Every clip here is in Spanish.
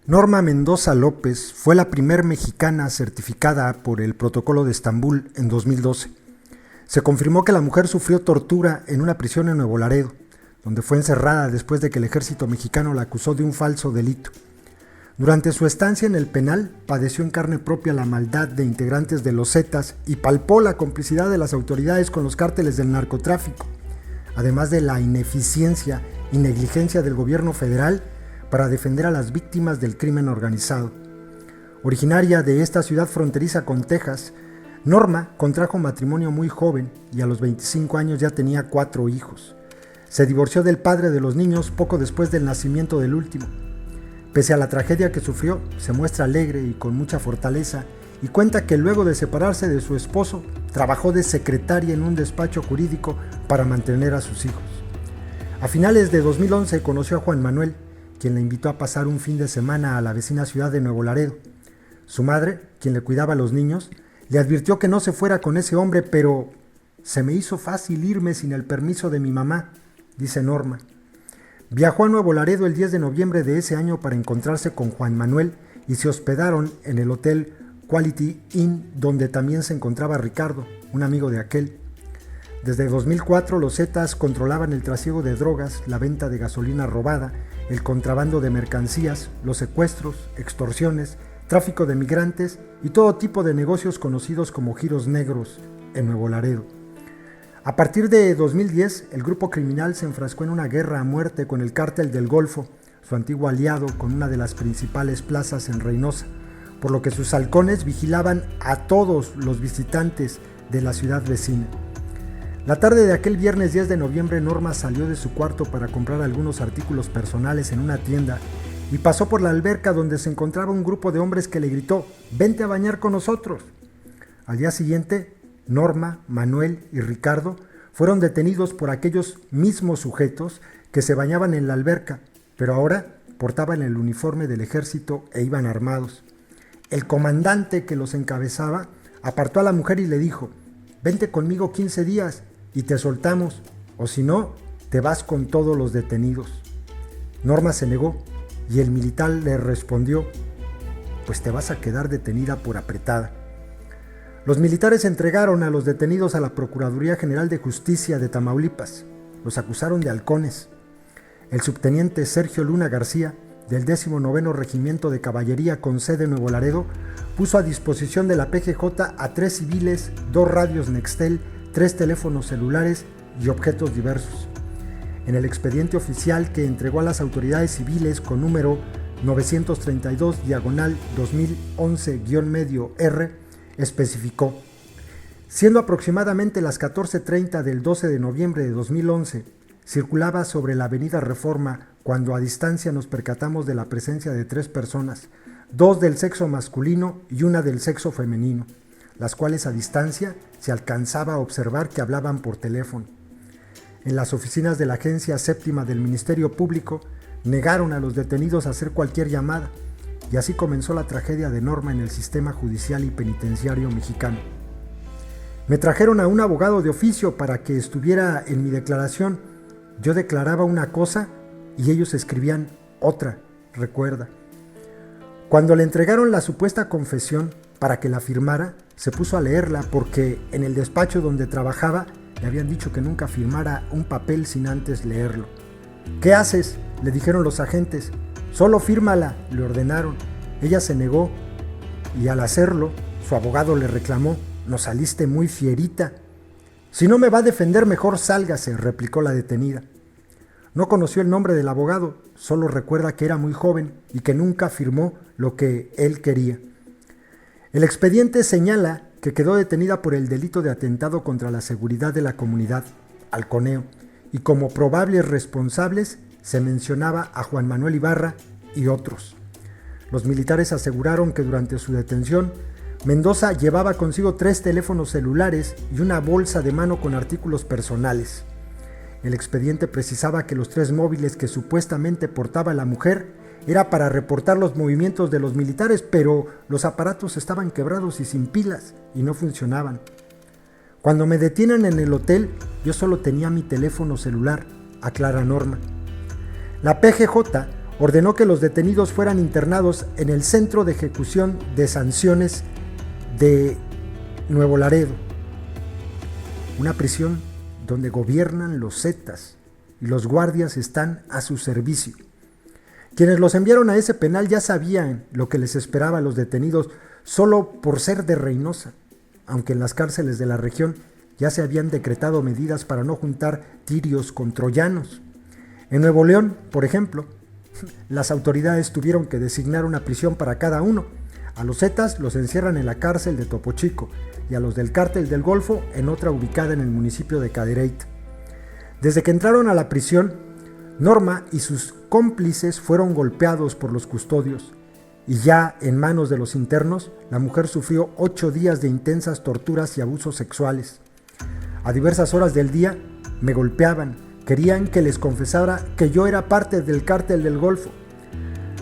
Norma Mendoza López fue la primer mexicana certificada por el Protocolo de Estambul en 2012. Se confirmó que la mujer sufrió tortura en una prisión en Nuevo Laredo, donde fue encerrada después de que el ejército mexicano la acusó de un falso delito. Durante su estancia en el penal, padeció en carne propia la maldad de integrantes de los Zetas y palpó la complicidad de las autoridades con los cárteles del narcotráfico, además de la ineficiencia y negligencia del gobierno federal para defender a las víctimas del crimen organizado. Originaria de esta ciudad fronteriza con Texas, Norma contrajo matrimonio muy joven y a los 25 años ya tenía 4 hijos. Se divorció del padre de los niños poco después del nacimiento del último. Pese a la tragedia que sufrió, se muestra alegre y con mucha fortaleza y cuenta que luego de separarse de su esposo, trabajó de secretaria en un despacho jurídico para mantener a sus hijos. A finales de 2011 conoció a Juan Manuel, quien la invitó a pasar un fin de semana a la vecina ciudad de Nuevo Laredo. Su madre, quien le cuidaba a los niños, le advirtió que no se fuera con ese hombre, pero se me hizo fácil irme sin el permiso de mi mamá, dice Norma. Viajó a Nuevo Laredo el 10 de noviembre de ese año para encontrarse con Juan Manuel y se hospedaron en el hotel Quality Inn, donde también se encontraba Ricardo, un amigo de aquel. Desde 2004 los Zetas controlaban el trasiego de drogas, la venta de gasolina robada, el contrabando de mercancías, los secuestros, extorsiones, tráfico de migrantes y todo tipo de negocios conocidos como giros negros en Nuevo Laredo. A partir de 2010, el grupo criminal se enfrascó en una guerra a muerte con el Cártel del Golfo, su antiguo aliado con una de las principales plazas en Reynosa, por lo que sus halcones vigilaban a todos los visitantes de la ciudad vecina. La tarde de aquel viernes 10 de noviembre, Norma salió de su cuarto para comprar algunos artículos personales en una tienda y pasó por la alberca donde se encontraba un grupo de hombres que le gritó: «¡Vente a bañar con nosotros!». Al día siguiente, Norma, Manuel y Ricardo fueron detenidos por aquellos mismos sujetos que se bañaban en la alberca, pero ahora portaban el uniforme del ejército e iban armados. El comandante que los encabezaba apartó a la mujer y le dijo: «Vente conmigo 15 días y te soltamos, o si no, te vas con todos los detenidos». Norma se negó y el militar le respondió: «Pues te vas a quedar detenida por apretada». Los militares entregaron a los detenidos a la Procuraduría General de Justicia de Tamaulipas. Los acusaron de halcones. El subteniente Sergio Luna García, del 19º Regimiento de Caballería con sede en Nuevo Laredo, puso a disposición de la PGJ a 3 civiles, 2 radios Nextel, 3 teléfonos celulares y objetos diversos. En el expediente oficial que entregó a las autoridades civiles con número 932/2011-R, especificó: siendo aproximadamente las 14:30 del 12 de noviembre de 2011, circulaba sobre la avenida Reforma cuando a distancia nos percatamos de la presencia de 3 personas, 2 del sexo masculino y 1 del sexo femenino, las cuales a distancia se alcanzaba a observar que hablaban por teléfono. En las oficinas de la Agencia Séptima del Ministerio Público negaron a los detenidos a hacer cualquier llamada, y así comenzó la tragedia de Norma en el sistema judicial y penitenciario mexicano. Me trajeron a un abogado de oficio para que estuviera en mi declaración. Yo declaraba una cosa y ellos escribían otra, recuerda. Cuando le entregaron la supuesta confesión para que la firmara, se puso a leerla porque en el despacho donde trabajaba le habían dicho que nunca firmara un papel sin antes leerlo. «¿Qué haces?», le dijeron los agentes. «Solo fírmala», le ordenaron. Ella se negó y al hacerlo, su abogado le reclamó: «No saliste muy fierita». «Si no me va a defender, mejor sálgase», replicó la detenida. No conoció el nombre del abogado, solo recuerda que era muy joven y que nunca firmó lo que él quería. El expediente señala que quedó detenida por el delito de atentado contra la seguridad de la comunidad, halconeo, y como probables responsables se mencionaba a Juan Manuel Ibarra y otros. Los militares aseguraron que durante su detención, Mendoza llevaba consigo 3 teléfonos celulares y una bolsa de mano con artículos personales. El expediente precisaba que los 3 móviles que supuestamente portaba la mujer era para reportar los movimientos de los militares, pero los aparatos estaban quebrados y sin pilas y no funcionaban. Cuando me detienen en el hotel, yo solo tenía mi teléfono celular, aclara Norma. La PGJ ordenó que los detenidos fueran internados en el Centro de Ejecución de Sanciones de Nuevo Laredo, una prisión donde gobiernan los zetas y los guardias están a su servicio. Quienes los enviaron a ese penal ya sabían lo que les esperaba a los detenidos solo por ser de Reynosa, aunque en las cárceles de la región ya se habían decretado medidas para no juntar tirios con troyanos. En Nuevo León, por ejemplo, las autoridades tuvieron que designar una prisión para cada uno. A los zetas los encierran en la cárcel de Topo Chico y a los del Cártel del Golfo en otra ubicada en el municipio de Cadereyta. Desde que entraron a la prisión, Norma y sus cómplices fueron golpeados por los custodios y ya en manos de los internos, la mujer sufrió 8 días de intensas torturas y abusos sexuales. A diversas horas del día me golpeaban, querían que les confesara que yo era parte del Cártel del Golfo.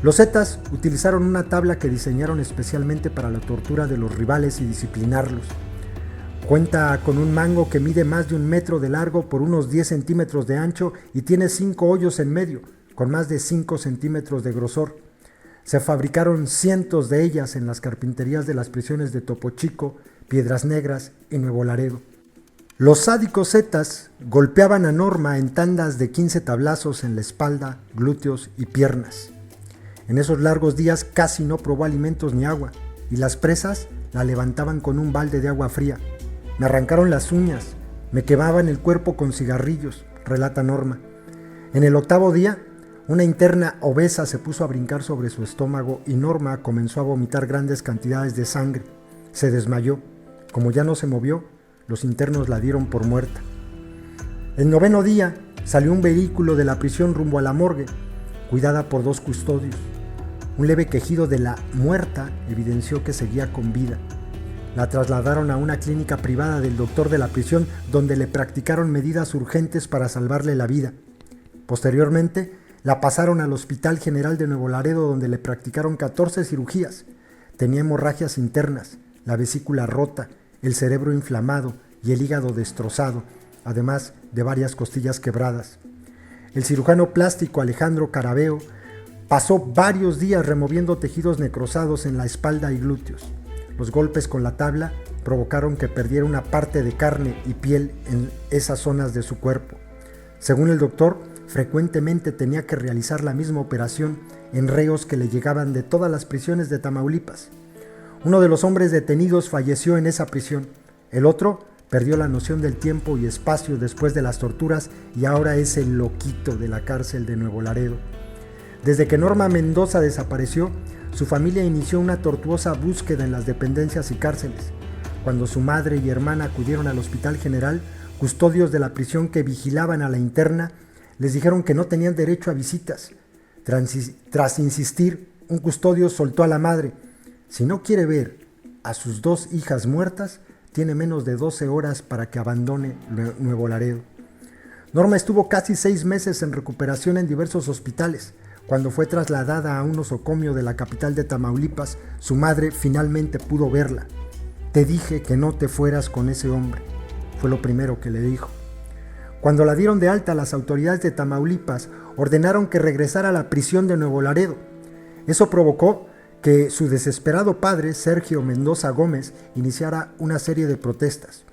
Los zetas utilizaron una tabla que diseñaron especialmente para la tortura de los rivales y disciplinarlos. Cuenta con un mango que mide más de 1 metro de largo por unos 10 centímetros de ancho y tiene 5 hoyos en medio, con más de 5 centímetros de grosor. Se fabricaron cientos de ellas en las carpinterías de las prisiones de Topo Chico, Piedras Negras y Nuevo Laredo. Los sádicos zetas golpeaban a Norma en tandas de 15 tablazos en la espalda, glúteos y piernas. En esos largos días casi no probó alimentos ni agua, y las presas la levantaban con un balde de agua fría. Me arrancaron las uñas, me quemaban el cuerpo con cigarrillos, relata Norma. En el 8º día, una interna obesa se puso a brincar sobre su estómago y Norma comenzó a vomitar grandes cantidades de sangre. Se desmayó. Como ya no se movió, los internos la dieron por muerta. El 9º día salió un vehículo de la prisión rumbo a la morgue, cuidada por 2 custodios. Un leve quejido de la muerta evidenció que seguía con vida. La trasladaron a una clínica privada del doctor de la prisión, donde le practicaron medidas urgentes para salvarle la vida. Posteriormente, la pasaron al Hospital General de Nuevo Laredo, donde le practicaron 14 cirugías. Tenía hemorragias internas, la vesícula rota, el cerebro inflamado y el hígado destrozado, además de varias costillas quebradas. El cirujano plástico Alejandro Carabeo pasó varios días removiendo tejidos necrosados en la espalda y glúteos. Los golpes con la tabla provocaron que perdiera una parte de carne y piel en esas zonas de su cuerpo. Según el doctor, frecuentemente tenía que realizar la misma operación en reos que le llegaban de todas las prisiones de Tamaulipas. Uno de los hombres detenidos falleció en esa prisión. El otro perdió la noción del tiempo y espacio después de las torturas y ahora es el loquito de la cárcel de Nuevo Laredo. Desde que Norma Mendoza desapareció, su familia inició una tortuosa búsqueda en las dependencias y cárceles. Cuando su madre y hermana acudieron al Hospital General, custodios de la prisión que vigilaban a la interna les dijeron que no tenían derecho a visitas. Tras insistir, un custodio soltó a la madre: si no quiere ver a sus 2 hijas muertas, tiene menos de 12 horas para que abandone Nuevo Laredo. Norma estuvo casi 6 meses en recuperación en diversos hospitales. Cuando fue trasladada a un nosocomio de la capital de Tamaulipas, su madre finalmente pudo verla. Te dije que no te fueras con ese hombre, fue lo primero que le dijo. Cuando la dieron de alta, las autoridades de Tamaulipas ordenaron que regresara a la prisión de Nuevo Laredo. Eso provocó que su desesperado padre, Sergio Mendoza Gómez, iniciara una serie de protestas.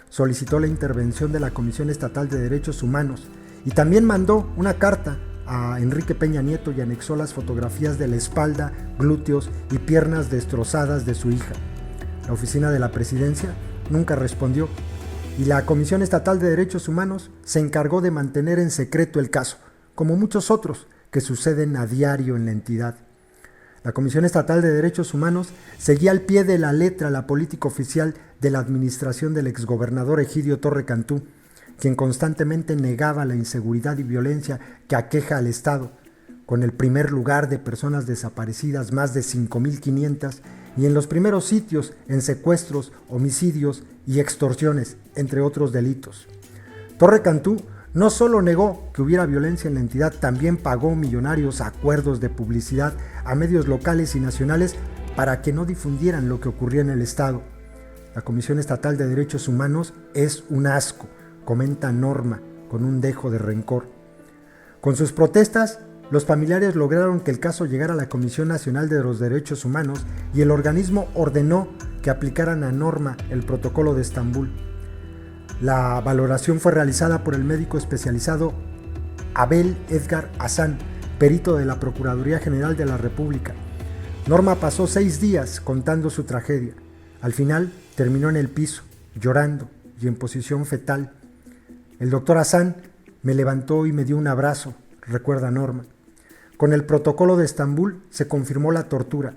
Solicitó la intervención de la Comisión Estatal de Derechos Humanos y también mandó una carta a Enrique Peña Nieto y anexó las fotografías de la espalda, glúteos y piernas destrozadas de su hija. La oficina de la presidencia nunca respondió y la Comisión Estatal de Derechos Humanos se encargó de mantener en secreto el caso, como muchos otros que suceden a diario en la entidad. La Comisión Estatal de Derechos Humanos seguía al pie de la letra la política oficial de la administración del exgobernador Egidio Torre Cantú, quien constantemente negaba la inseguridad y violencia que aqueja al Estado, con el primer lugar de personas desaparecidas, más de 5.500, y en los primeros sitios en secuestros, homicidios y extorsiones, entre otros delitos. Torre Cantú no solo negó que hubiera violencia en la entidad, también pagó millonarios acuerdos de publicidad a medios locales y nacionales para que no difundieran lo que ocurría en el Estado. La Comisión Estatal de Derechos Humanos es un asco, comenta Norma con un dejo de rencor. Con sus protestas los familiares lograron que el caso llegara a la Comisión Nacional de los Derechos Humanos y el organismo ordenó que aplicaran a Norma el protocolo de Estambul. La valoración fue realizada por el médico especializado Abel Edgar Hassan, perito de la Procuraduría General de la República. Norma pasó 6 días contando su tragedia. Al final terminó en el piso, llorando y en posición fetal. El doctor Hassan me levantó y me dio un abrazo, recuerda Norma. Con el protocolo de Estambul se confirmó la tortura.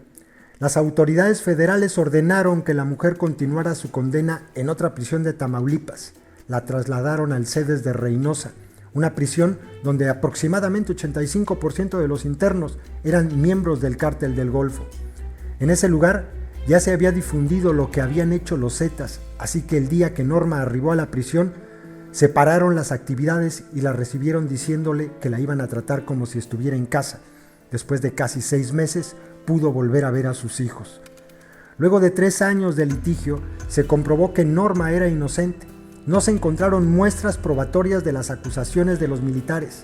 Las autoridades federales ordenaron que la mujer continuara su condena en otra prisión de Tamaulipas. La trasladaron al Cedes de Reynosa, una prisión donde aproximadamente 85% de los internos eran miembros del Cártel del Golfo. En ese lugar ya se había difundido lo que habían hecho los Zetas, así que el día que Norma arribó a la prisión, separaron las actividades y la recibieron diciéndole que la iban a tratar como si estuviera en casa. Después de casi 6 meses, pudo volver a ver a sus hijos. Luego de 3 años de litigio, se comprobó que Norma era inocente. No se encontraron muestras probatorias de las acusaciones de los militares.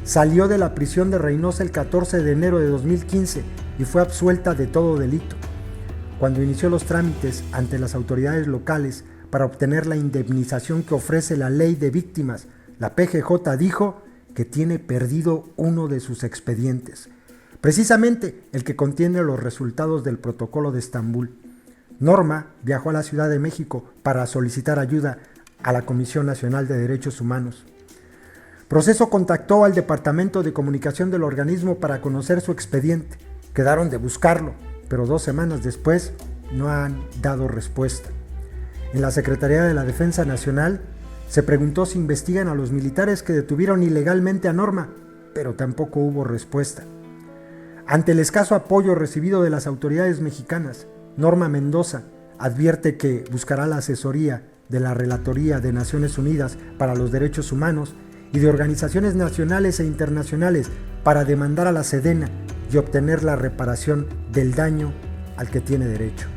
Salió de la prisión de Reynosa el 14 de enero de 2015 y fue absuelta de todo delito. Cuando inició los trámites ante las autoridades locales para obtener la indemnización que ofrece la ley de víctimas, la PGJ dijo que tiene perdido uno de sus expedientes, precisamente el que contiene los resultados del protocolo de Estambul. Norma viajó a la Ciudad de México para solicitar ayuda a la Comisión Nacional de Derechos Humanos. Proceso contactó al Departamento de Comunicación del organismo para conocer su expediente. Quedaron de buscarlo, pero 2 semanas después no han dado respuesta. En la Secretaría de la Defensa Nacional se preguntó si investigan a los militares que detuvieron ilegalmente a Norma, pero tampoco hubo respuesta. Ante el escaso apoyo recibido de las autoridades mexicanas, Norma Mendoza advierte que buscará la asesoría de la Relatoría de Naciones Unidas para los Derechos Humanos y de organizaciones nacionales e internacionales para demandar a la Sedena y obtener la reparación del daño al que tiene derecho.